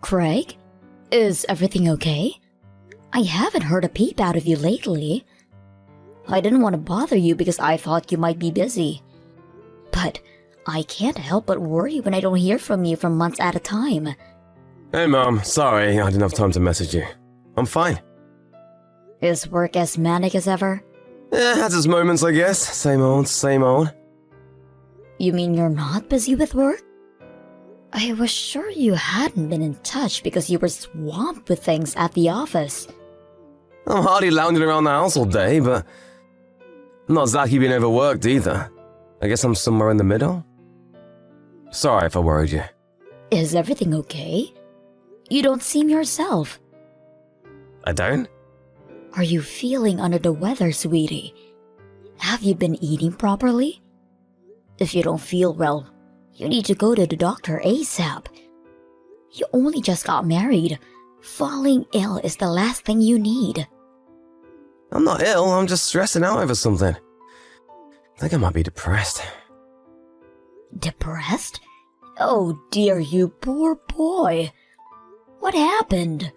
Craig? Is everything okay? I haven't heard a peep out of you lately. I didn't want to bother you because I thought you might be busy. But I can't help but worry when I don't hear from you for months at a time. Hey Mom, sorry I didn't have time to message you. I'm fine. Is work as manic as ever? Yeah, has its moments I guess. Same old, same old. You mean you're not busy with work? I was sure you hadn't been in touch because you were swamped with things at the office. I'm hardly lounging around the house all day, but I'm not exactly being overworked either. I guess I'm somewhere in the middle. Sorry if I worried you. Is everything okay? You don't seem yourself. I don't? Are you feeling under the weather, sweetie? Have you been eating properly? If you don't feel well, you need to go to the doctor ASAP. You only just got married. Falling ill is the last thing you need. I'm not ill, I'm just stressing out over something. I think I might be depressed. Depressed? Oh dear, you poor boy. What happened?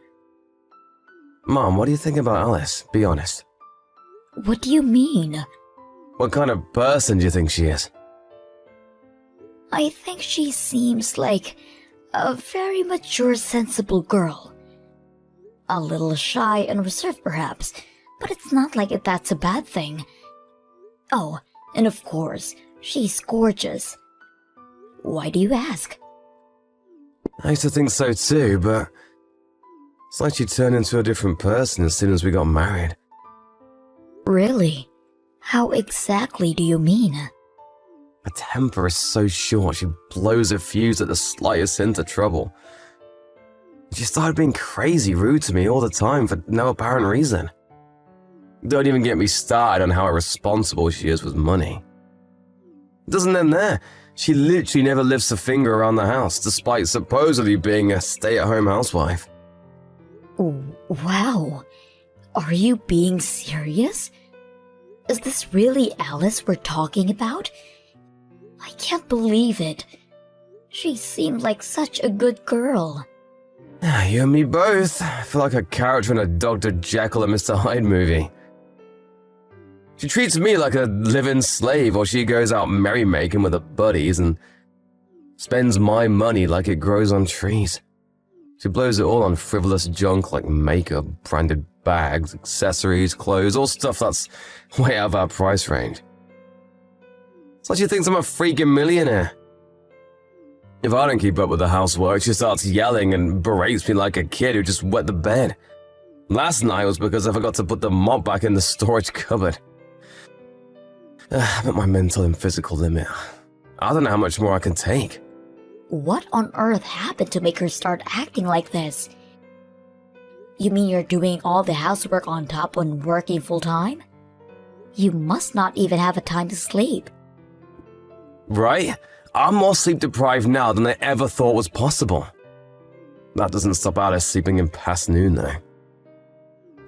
Mom, what do you think about Alice? Be honest. What do you mean? What kind of person do you think she is? I think she seems like a very mature, sensible girl. A little shy and reserved perhaps, but it's not like that's a bad thing. Oh, and of course, she's gorgeous. Why do you ask? I used to think so too, but it's like she turned into a different person as soon as we got married. Really? How exactly do you mean? Her temper is so short, she blows her fuse at the slightest hint of trouble. She started being crazy rude to me all the time for no apparent reason. Don't even get me started on how irresponsible she is with money. It doesn't end there. She literally never lifts a finger around the house, despite supposedly being a stay-at-home housewife. Wow. Are you being serious? Is this really Alice we're talking about? I can't believe it. She seemed like such a good girl. You and me both. I feel like a character in a Dr. Jekyll and Mr. Hyde movie. She treats me like a living slave while she goes out merrymaking with her buddies and spends my money like it grows on trees. She blows it all on frivolous junk like makeup, branded bags, accessories, clothes, all stuff that's way out of our price range. It's like she thinks I'm a freaking millionaire. If I don't keep up with the housework, she starts yelling and berates me like a kid who just wet the bed. Last night was because I forgot to put the mop back in the storage cupboard. I'm at my mental and physical limit. I don't know how much more I can take. What on earth happened to make her start acting like this? You mean you're doing all the housework on top when working full-time? You must not even have a time to sleep. Right? I'm more sleep-deprived now than I ever thought was possible. That doesn't stop Alice sleeping in past noon, though.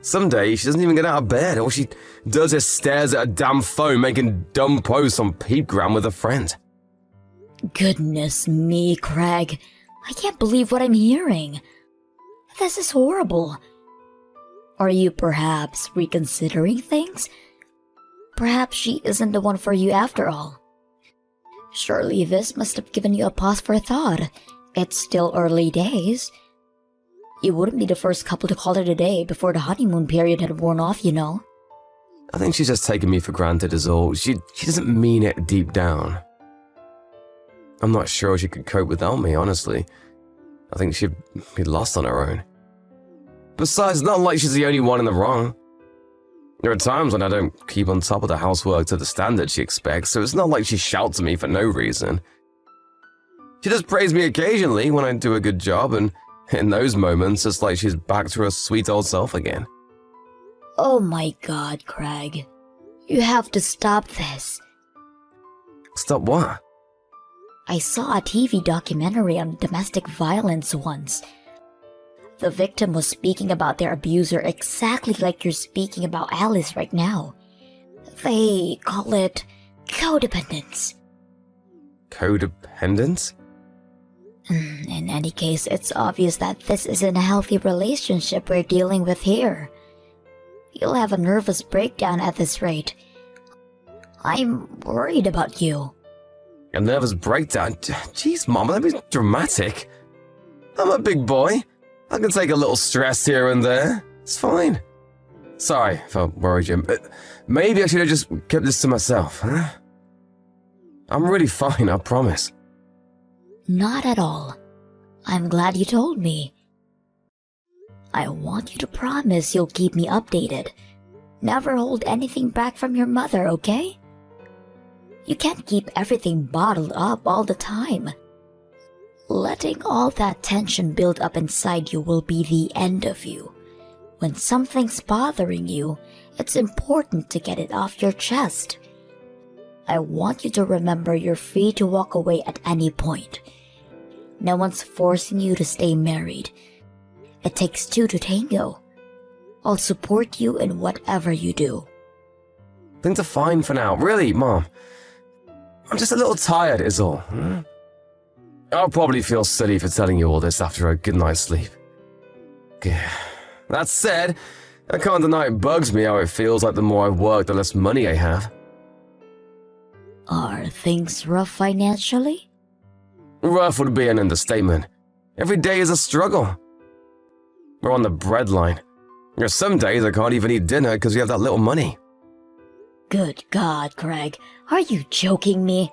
Some days, she doesn't even get out of bed. All she does is stares at a damn phone making dumb posts on Peepgram with a friend. Goodness me, Craig. I can't believe what I'm hearing. This is horrible. Are you perhaps reconsidering things? Perhaps she isn't the one for you after all. Surely this must have given you a pause for thought. It's still early days. You wouldn't be the first couple to call it a day before the honeymoon period had worn off, you know. I think she's just taking me for granted is all. She doesn't mean it deep down. I'm not sure she could cope without me, honestly. I think she'd be lost on her own. Besides, it's not like she's the only one in the wrong. There are times when I don't keep on top of the housework to the standard she expects, so it's not like she shouts at me for no reason. She does praise me occasionally when I do a good job, and in those moments, it's like she's back to her sweet old self again. Oh my God, Craig. You have to stop this. Stop what? I saw a TV documentary on domestic violence once. The victim was speaking about their abuser exactly like you're speaking about Alice right now. They call it codependence. Codependence? In any case, it's obvious that this isn't a healthy relationship we're dealing with here. You'll have a nervous breakdown at this rate. I'm worried about you. A nervous breakdown? Jeez, Mom, that be dramatic. I'm a big boy. I can take a little stress here and there. It's fine. Sorry if I worried you, but maybe I should have just kept this to myself, huh? I'm really fine, I promise. Not at all. I'm glad you told me. I want you to promise you'll keep me updated. Never hold anything back from your mother, okay? You can't keep everything bottled up all the time. Letting all that tension build up inside you will be the end of you. When something's bothering you, it's important to get it off your chest. I want you to remember you're free to walk away at any point. No one's forcing you to stay married. It takes two to tango. I'll support you in whatever you do. Things are fine for now. Really, Mom. I'm just a little tired is all. I'll probably feel silly for telling you all this after a good night's sleep. That said, I can't deny it bugs me how it feels like the more I work, the less money I have. Are things rough financially? Rough would be an understatement. Every day is a struggle. We're on the breadline. There's some days I can't even eat dinner because we have that little money. Good God, Craig. Are you joking me?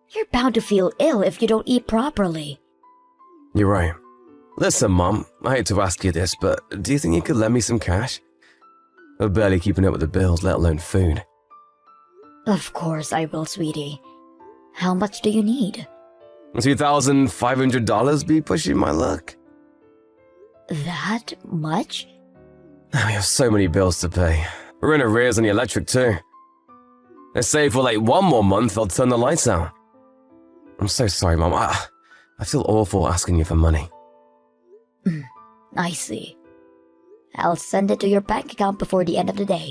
You're bound to feel ill if you don't eat properly. You're right. Listen, Mom, I hate to ask you this, but do you think you could lend me some cash? I'm barely keeping up with the bills, let alone food. Of course I will, sweetie. How much do you need? $2,500 be pushing my luck? That much? We have so many bills to pay. We're in arrears on the electric too. They say if we're late one more month, they'll turn the lights out. I'm so sorry, Mom. I feel awful asking you for money. I see. I'll send it to your bank account before the end of the day.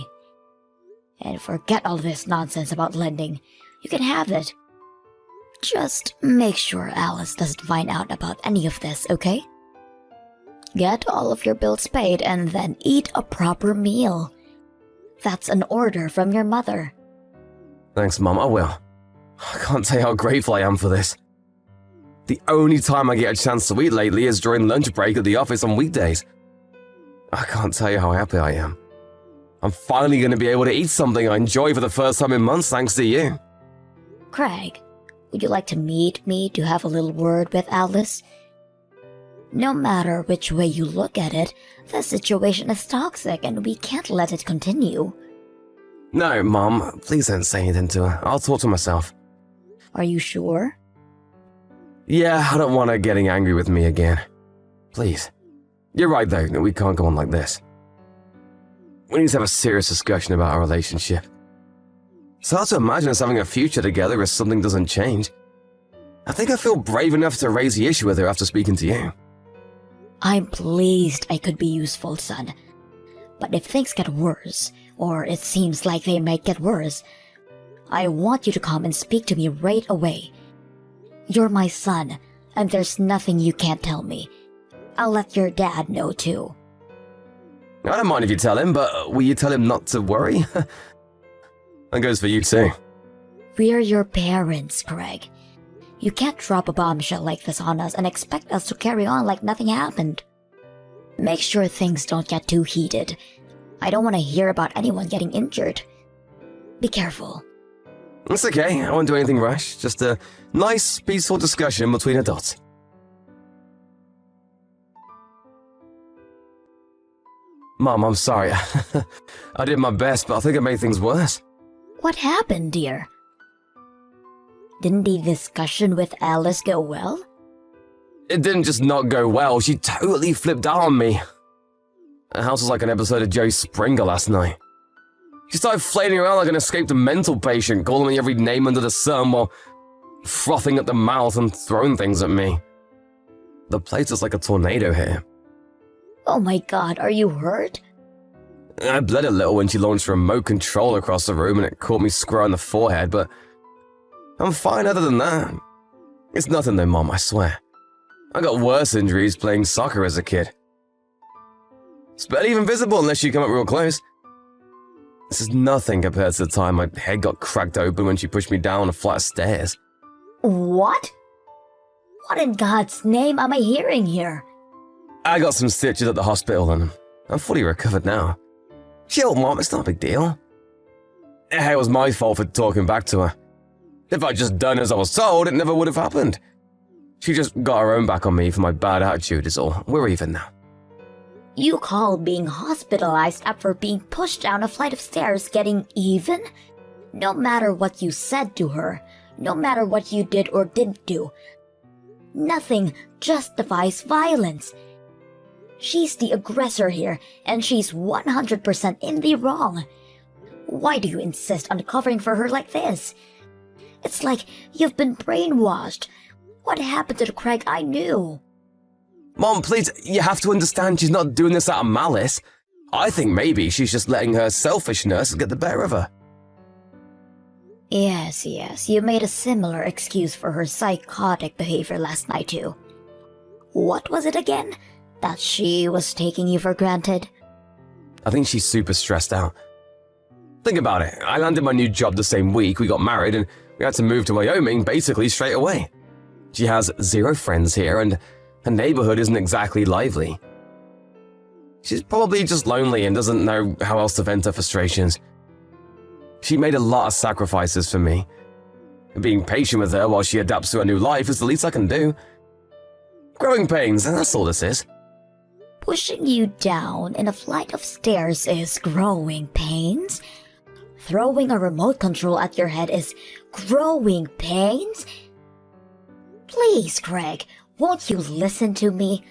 And forget all this nonsense about lending. You can have it. Just make sure Alice doesn't find out about any of this, okay? Get all of your bills paid and then eat a proper meal. That's an order from your mother. Thanks, Mom, I will. I can't tell you how grateful I am for this. The only time I get a chance to eat lately is during lunch break at the office on weekdays. I can't tell you how happy I am. I'm finally going to be able to eat something I enjoy for the first time in months thanks to you. Craig, would you like to meet me to have a little word with Alice? No matter which way you look at it, the situation is toxic and we can't let it continue. No, Mom, please don't say anything to her. I'll talk to myself. Are you sure? Yeah, I don't want her getting angry with me again. Please. You're right, though, that we can't go on like this. We need to have a serious discussion about our relationship. It's hard to imagine us having a future together if something doesn't change. I think I feel brave enough to raise the issue with her after speaking to you. I'm pleased I could be useful, son. But if things get worse, or it seems like they might get worse, I want you to come and speak to me right away. You're my son, and there's nothing you can't tell me. I'll let your dad know too. I don't mind if you tell him, but will you tell him not to worry? That goes for you too. We're your parents, Craig. You can't drop a bombshell like this on us and expect us to carry on like nothing happened. Make sure things don't get too heated. I don't want to hear about anyone getting injured. Be careful. It's okay, I won't do anything rash. Just a nice, peaceful discussion between adults. Mom, I'm sorry. I did my best, but I think I made things worse. What happened, dear? Didn't the discussion with Alice go well? It didn't just not go well, she totally flipped out on me. The house was like an episode of Joe Springer last night. She started flailing around like an escaped mental patient, calling me every name under the sun while frothing at the mouth and throwing things at me. The place is like a tornado here. Oh my God, are you hurt? I bled a little when she launched a remote control across the room and it caught me square on the forehead, but I'm fine other than that. It's nothing though, Mom, I swear. I got worse injuries playing soccer as a kid. It's barely even visible unless you come up real close. This is nothing compared to the time my head got cracked open when she pushed me down a flight of stairs. What? What in God's name am I hearing here? I got some stitches at the hospital and I'm fully recovered now. Chill, Mom, it's not a big deal. It was my fault for talking back to her. If I'd just done as I was told, it never would have happened. She just got her own back on me for my bad attitude is all. We're even now. You call being hospitalized after being pushed down a flight of stairs getting even? No matter what you said to her, no matter what you did or didn't do, nothing justifies violence. She's the aggressor here, and she's 100% in the wrong. Why do you insist on covering for her like this? It's like you've been brainwashed. What happened to the Craig I knew? Mom, please, you have to understand she's not doing this out of malice. I think maybe she's just letting her selfishness get the better of her. Yes, you made a similar excuse for her psychotic behavior last night too. What was it again? That she was taking you for granted? I think she's super stressed out. Think about it. I landed my new job the same week we got married and we had to move to Wyoming basically straight away. She has 0 friends here and her neighborhood isn't exactly lively. She's probably just lonely and doesn't know how else to vent her frustrations. She made a lot of sacrifices for me. Being patient with her while she adapts to her new life is the least I can do. Growing pains, and that's all this is. Pushing you down in a flight of stairs is growing pains? Throwing a remote control at your head is growing pains? Please, Craig, won't you listen to me?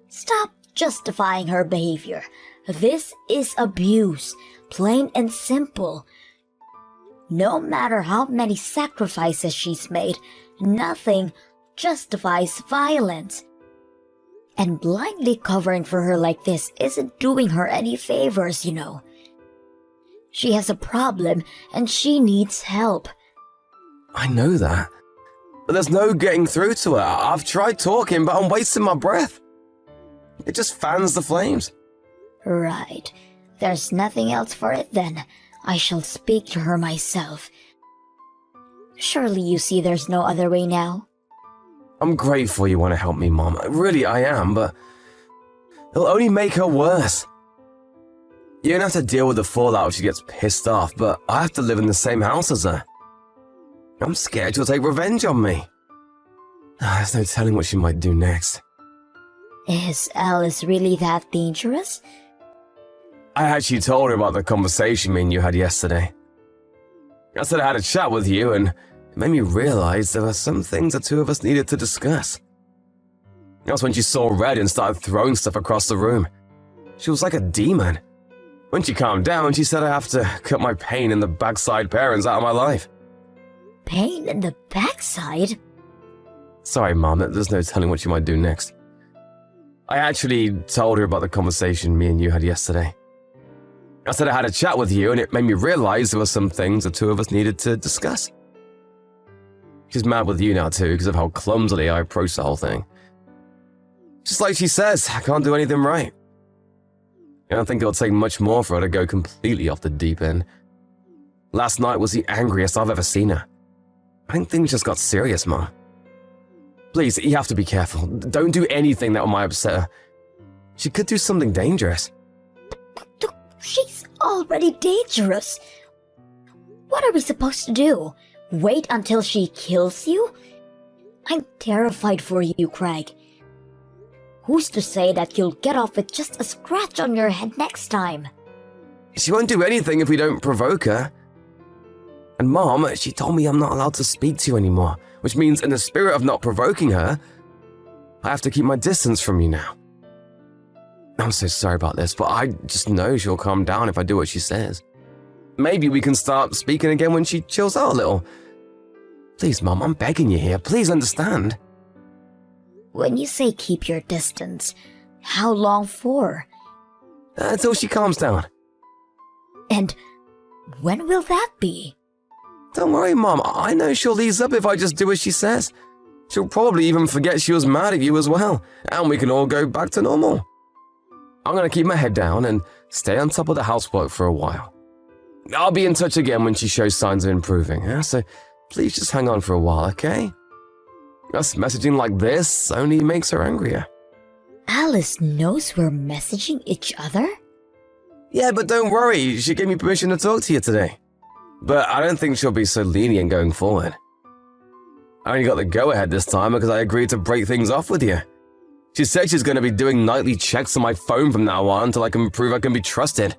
Stop justifying her behavior. This is abuse, plain and simple. No matter how many sacrifices she's made, nothing justifies violence. And blindly covering for her like this isn't doing her any favors, you know. She has a problem and she needs help. I know that. But there's no getting through to her. I've tried talking, but I'm wasting my breath. It just fans the flames. Right. There's nothing else for it then. I shall speak to her myself. Surely you see there's no other way now. I'm grateful you want to help me, Mom. Really, I am, but it'll only make her worse. You don't have to deal with the fallout if she gets pissed off, but I have to live in the same house as her. I'm scared she'll take revenge on me. There's no telling what she might do next. Is Alice really that dangerous? I actually told her about the conversation me and you had yesterday. I said I had a chat with you, and it made me realize there were some things the two of us needed to discuss. That's when she saw red and started throwing stuff across the room. She was like a demon. When she calmed down, she said I have to cut my pain in the backside parents out of my life. Pain in the backside? Sorry, Mom, there's no telling what she might do next. I actually told her about the conversation me and you had yesterday. I said I had a chat with you, and it made me realize there were some things the two of us needed to discuss. She's mad with you now too because of how clumsily I approached the whole thing. Just like she says, I can't do anything right. I don't think it'll take much more for her to go completely off the deep end. Last night was the angriest I've ever seen her. I think things just got serious, Mom. Please, you have to be careful. Don't do anything that might upset her. She could do something dangerous. She's already dangerous. What are we supposed to do? Wait until she kills you? I'm terrified for you, Craig. Who's to say that you'll get off with just a scratch on your head next time? She won't do anything if we don't provoke her. And Mom, she told me I'm not allowed to speak to you anymore, which means in the spirit of not provoking her, I have to keep my distance from you now. I'm so sorry about this, but I just know she'll calm down if I do what she says. Maybe we can start speaking again when she chills out a little. Please, Mom, I'm begging you here. Please understand. When you say keep your distance, how long for? Until she calms down. And when will that be? Don't worry, Mom. I know she'll ease up if I just do as she says. She'll probably even forget she was mad at you as well, and we can all go back to normal. I'm gonna keep my head down and stay on top of the housework for a while. I'll be in touch again when she shows signs of improving, so please just hang on for a while, okay? Us messaging like this only makes her angrier. Alice knows we're messaging each other? Yeah, but don't worry, she gave me permission to talk to you today. But I don't think she'll be so lenient going forward. I only got the go-ahead this time because I agreed to break things off with you. She said she's going to be doing nightly checks on my phone from now on until I can prove I can be trusted.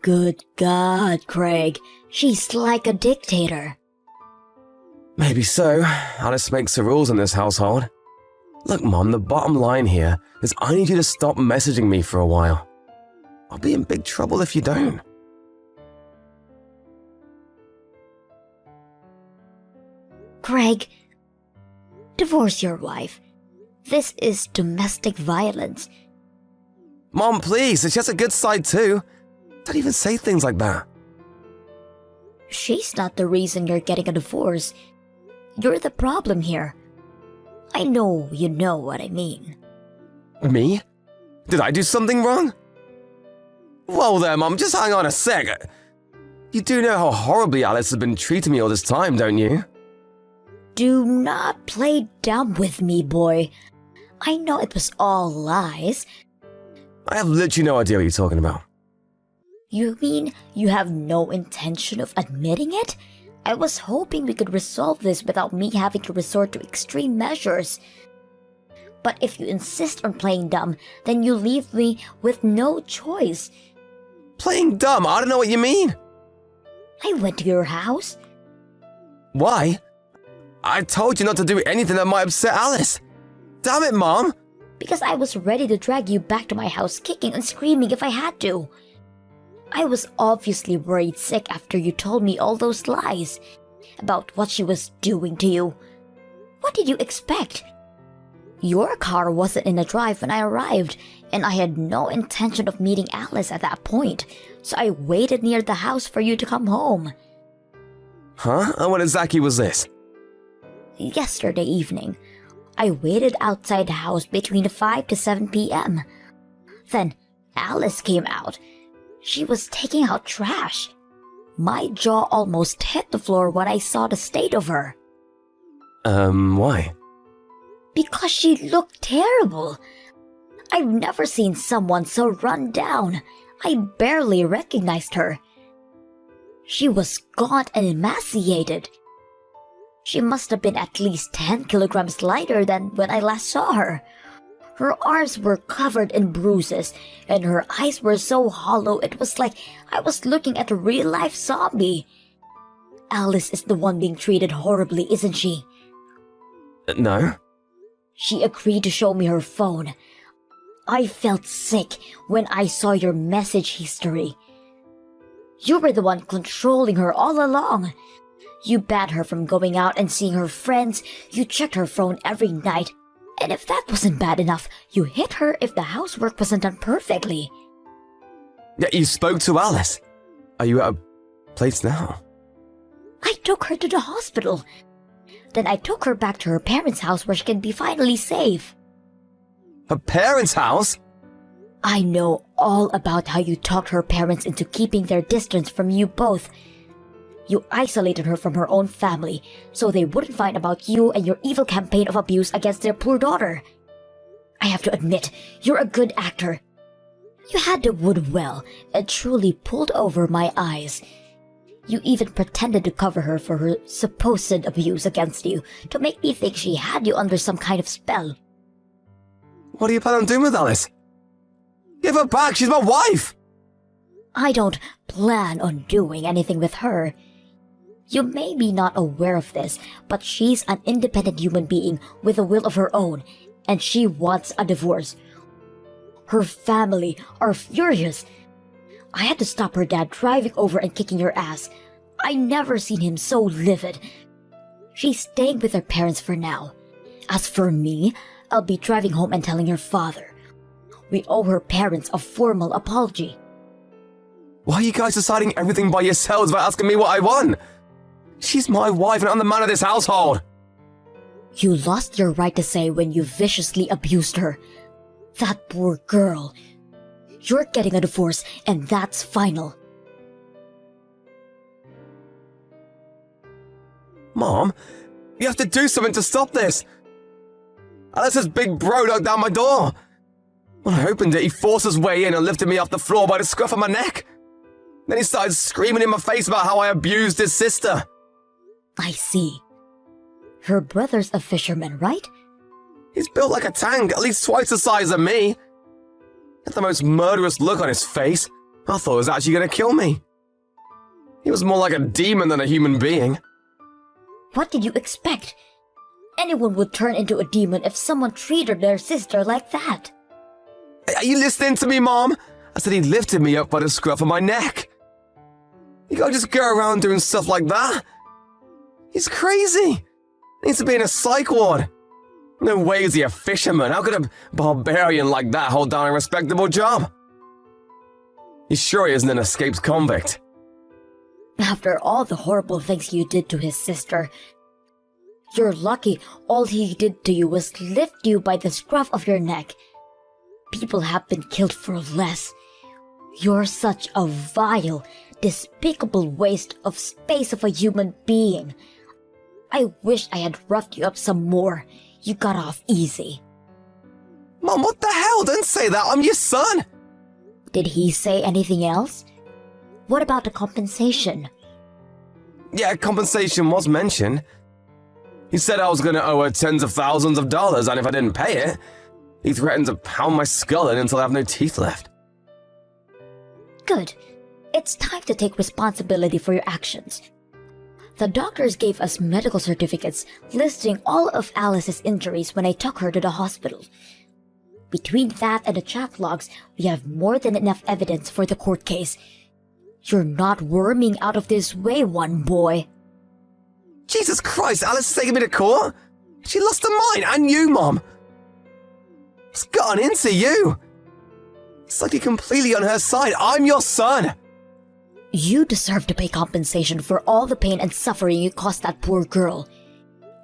Good God, Craig. She's like a dictator. Maybe so. Alice makes the rules in this household. Look, Mom, the bottom line here is I need you to stop messaging me for a while. I'll be in big trouble if you don't. Craig, divorce your wife. This is domestic violence. Mom, please, she has a good side too. Don't even say things like that. She's not the reason you're getting a divorce. You're the problem here. I know you know what I mean. Me? Did I do something wrong? Whoa there, Mom, just hang on a sec. You do know how horribly Alice has been treating me all this time, don't you? Do not play dumb with me, boy. I know it was all lies. I have literally no idea what you're talking about. You mean you have no intention of admitting it? I was hoping we could resolve this without me having to resort to extreme measures. But if you insist on playing dumb, then you leave me with no choice. Playing dumb? I don't know what you mean. I went to your house. Why? I told you not to do anything that might upset Alice. Damn it, Mom! Because I was ready to drag you back to my house kicking and screaming if I had to. I was obviously worried sick after you told me all those lies about what she was doing to you. What did you expect? Your car wasn't in the drive when I arrived, and I had no intention of meeting Alice at that point, so I waited near the house for you to come home. Huh? And when exactly was this? Yesterday evening. I waited outside the house between 5 to 7 p.m. Then Alice came out. She was taking out trash. My jaw almost hit the floor when I saw the state of her. Why? Because she looked terrible. I've never seen someone so run down. I barely recognized her. She was gaunt and emaciated. She must have been at least 10 kilograms lighter than when I last saw her. Her arms were covered in bruises, and her eyes were so hollow it was like I was looking at a real-life zombie. Alice is the one being treated horribly, isn't she? No. She agreed to show me her phone. I felt sick when I saw your message history. You were the one controlling her all along. You banned her from going out and seeing her friends. You checked her phone every night. And if that wasn't bad enough, you hit her if the housework wasn't done perfectly. Yeah, you spoke to Alice. Are you at a place now? I took her to the hospital. Then I took her back to her parents' house where she can be finally safe. Her parents' house? I know all about how you talked her parents into keeping their distance from you both. You isolated her from her own family, so they wouldn't find about you and your evil campaign of abuse against their poor daughter. I have to admit, you're a good actor. You had the wood well and truly pulled over my eyes. You even pretended to cover her for her supposed abuse against you to make me think she had you under some kind of spell. What do you plan on doing with Alice? Give her back, she's my wife! I don't plan on doing anything with her. You may be not aware of this, but she's an independent human being with a will of her own, and she wants a divorce. Her family are furious. I had to stop her dad driving over and kicking your ass. I never seen him so livid. She's staying with her parents for now. As for me, I'll be driving home and telling her father. We owe her parents a formal apology. Why are you guys deciding everything by yourselves without asking me what I want? She's my wife and I'm the man of this household. You lost your right to say when you viciously abused her. That poor girl. You're getting a divorce, and that's final. Mom, you have to do something to stop this. Alice's big bro knocked down my door. When I opened it, he forced his way in and lifted me off the floor by the scruff of my neck. Then he started screaming in my face about how I abused his sister. I see. Her brother's a fisherman, right? He's built like a tank, at least twice the size of me. He had the most murderous look on his face. I thought he was actually going to kill me. He was more like a demon than a human being. What did you expect? Anyone would turn into a demon if someone treated their sister like that. Are you listening to me, Mom? I said he lifted me up by the scruff of my neck. You can't just go around doing stuff like that. He's crazy. Needs to be in a psych ward. No way is he a fisherman. How could a barbarian like that hold down a respectable job? He's sure he isn't an escaped convict. After all the horrible things you did to his sister, you're lucky all he did to you was lift you by the scruff of your neck. People have been killed for less. You're such a vile, despicable waste of space of a human being. I wish I had roughed you up some more. You got off easy. Mom, what the hell? Don't say that. I'm your son. Did he say anything else? What about the compensation? Yeah, compensation was mentioned. He said I was going to owe her tens of thousands of dollars, and if I didn't pay it, he threatened to pound my skull in until I have no teeth left. Good. It's time to take responsibility for your actions. The doctors gave us medical certificates listing all of Alice's injuries when I took her to the hospital. Between that and the chat logs, we have more than enough evidence for the court case. You're not worming out of this way, one boy. Jesus Christ, Alice is taking me to court? She lost her mind, and you, Mom. What's gotten into you? It's like you're completely on her side. I'm your son. You deserve to pay compensation for all the pain and suffering you caused that poor girl.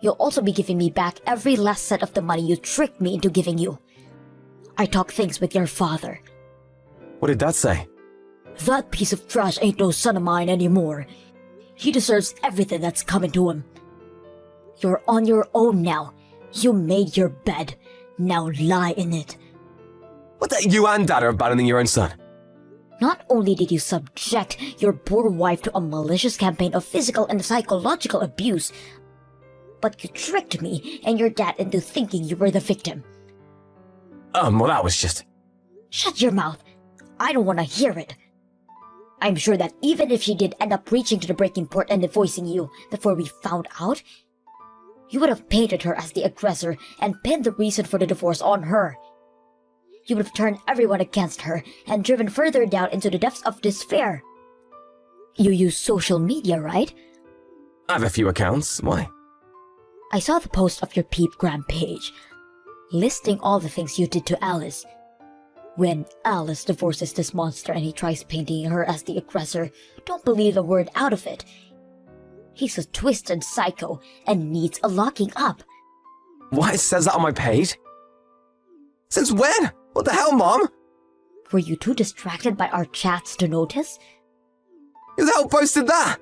You'll also be giving me back every last cent of the money you tricked me into giving you. I talked things with your father. What did Dad say? That piece of trash ain't no son of mine anymore. He deserves everything that's coming to him. You're on your own now. You made your bed. Now lie in it. What the? You and Dad are abandoning your own son. Not only did you subject your poor wife to a malicious campaign of physical and psychological abuse, but you tricked me and your dad into thinking you were the victim. Well, that was just... Shut your mouth. I don't want to hear it. I'm sure that even if she did end up reaching to the breaking point and divorcing you before we found out, you would have painted her as the aggressor and pinned the reason for the divorce on her. You would have turned everyone against her and driven further down into the depths of despair. You use social media, right? I have a few accounts. Why? I saw the post of your Peepgram page, listing all the things you did to Alice. When Alice divorces this monster and he tries painting her as the aggressor, don't believe a word out of it. He's a twisted psycho and needs a locking up. Why, it says that on my page? Since when? What the hell, Mom? Were you too distracted by our chats to notice? Who the hell posted that?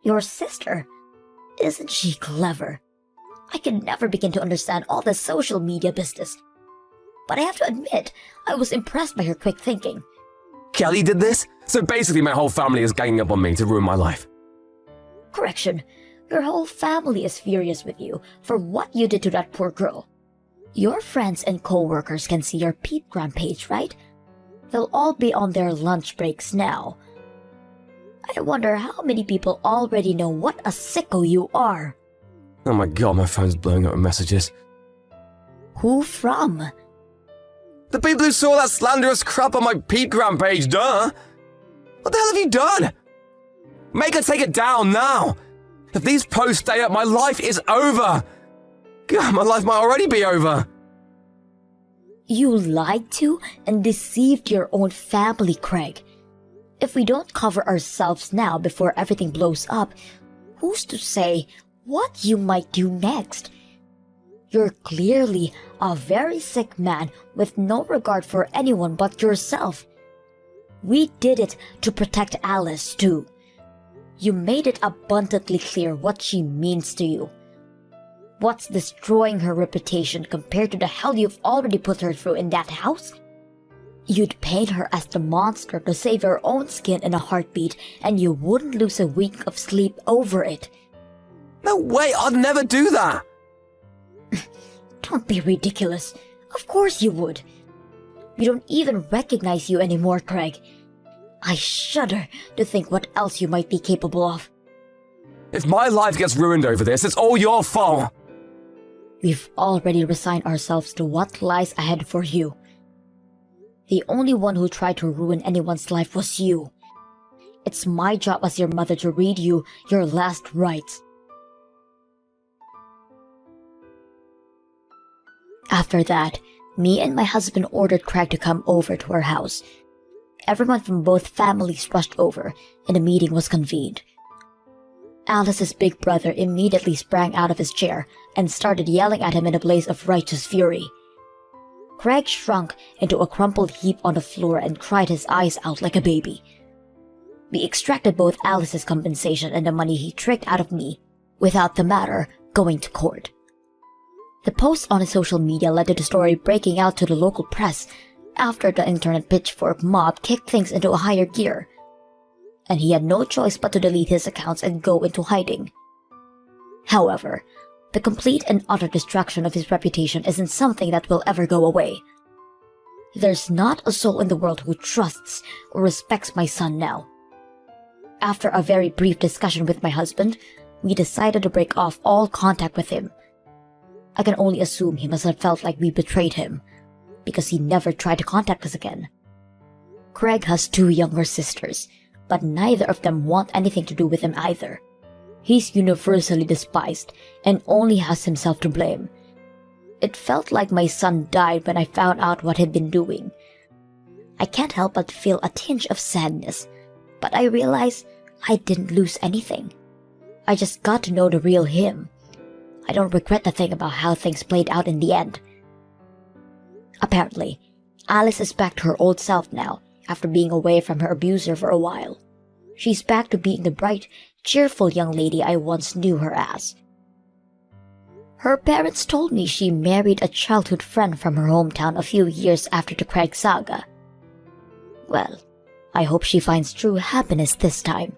Your sister. Isn't she clever? I can never begin to understand all the social media business. But I have to admit, I was impressed by her quick thinking. Kelly did this? So basically my whole family is ganging up on me to ruin my life. Correction. Your whole family is furious with you for what you did to that poor girl. Your friends and co-workers can see your Peepgram page, right? They'll all be on their lunch breaks now. I wonder how many people already know what a sicko you are. Oh my god, my phone's blowing up with messages. Who from? The people who saw that slanderous crap on my Peepgram page, duh! What the hell have you done? Make her take it down now! If these posts stay up, my life is over! God, my life might already be over! You lied to and deceived your own family, Craig. If we don't cover ourselves now before everything blows up, who's to say what you might do next. You're clearly a very sick man with no regard for anyone but yourself. We did it to protect Alice too. You made it abundantly clear what she means to you. What's destroying her reputation compared to the hell you've already put her through in that house? You'd paint her as the monster to save your own skin in a heartbeat, and you wouldn't lose a week of sleep over it. No way, I'd never do that! Don't be ridiculous. Of course you would. We don't even recognize you anymore, Craig. I shudder to think what else you might be capable of. If my life gets ruined over this, it's all your fault! We've already resigned ourselves to what lies ahead for you. The only one who tried to ruin anyone's life was you. It's my job as your mother to read you your last rites. After that, me and my husband ordered Craig to come over to our house. Everyone from both families rushed over, and a meeting was convened. Alice's big brother immediately sprang out of his chair and started yelling at him in a blaze of righteous fury. Craig shrunk into a crumpled heap on the floor and cried his eyes out like a baby. We extracted both Alice's compensation and the money he tricked out of me, without the matter going to court. The post on his social media led to the story breaking out to the local press after the internet pitchfork mob kicked things into a higher gear, and he had no choice but to delete his accounts and go into hiding. However, the complete and utter destruction of his reputation isn't something that will ever go away. There's not a soul in the world who trusts or respects my son now. After a very brief discussion with my husband, we decided to break off all contact with him. I can only assume he must have felt like we betrayed him, because he never tried to contact us again. Craig has 2 younger sisters, but neither of them want anything to do with him either. He's universally despised and only has himself to blame. It felt like my son died when I found out what he'd been doing. I can't help but feel a tinge of sadness, but I realize I didn't lose anything. I just got to know the real him. I don't regret a thing about how things played out in the end. Apparently, Alice is back to her old self now, after being away from her abuser for a while. She's back to being the bright, cheerful young lady I once knew her as. Her parents told me she married a childhood friend from her hometown a few years after the Craig saga. Well, I hope she finds true happiness this time.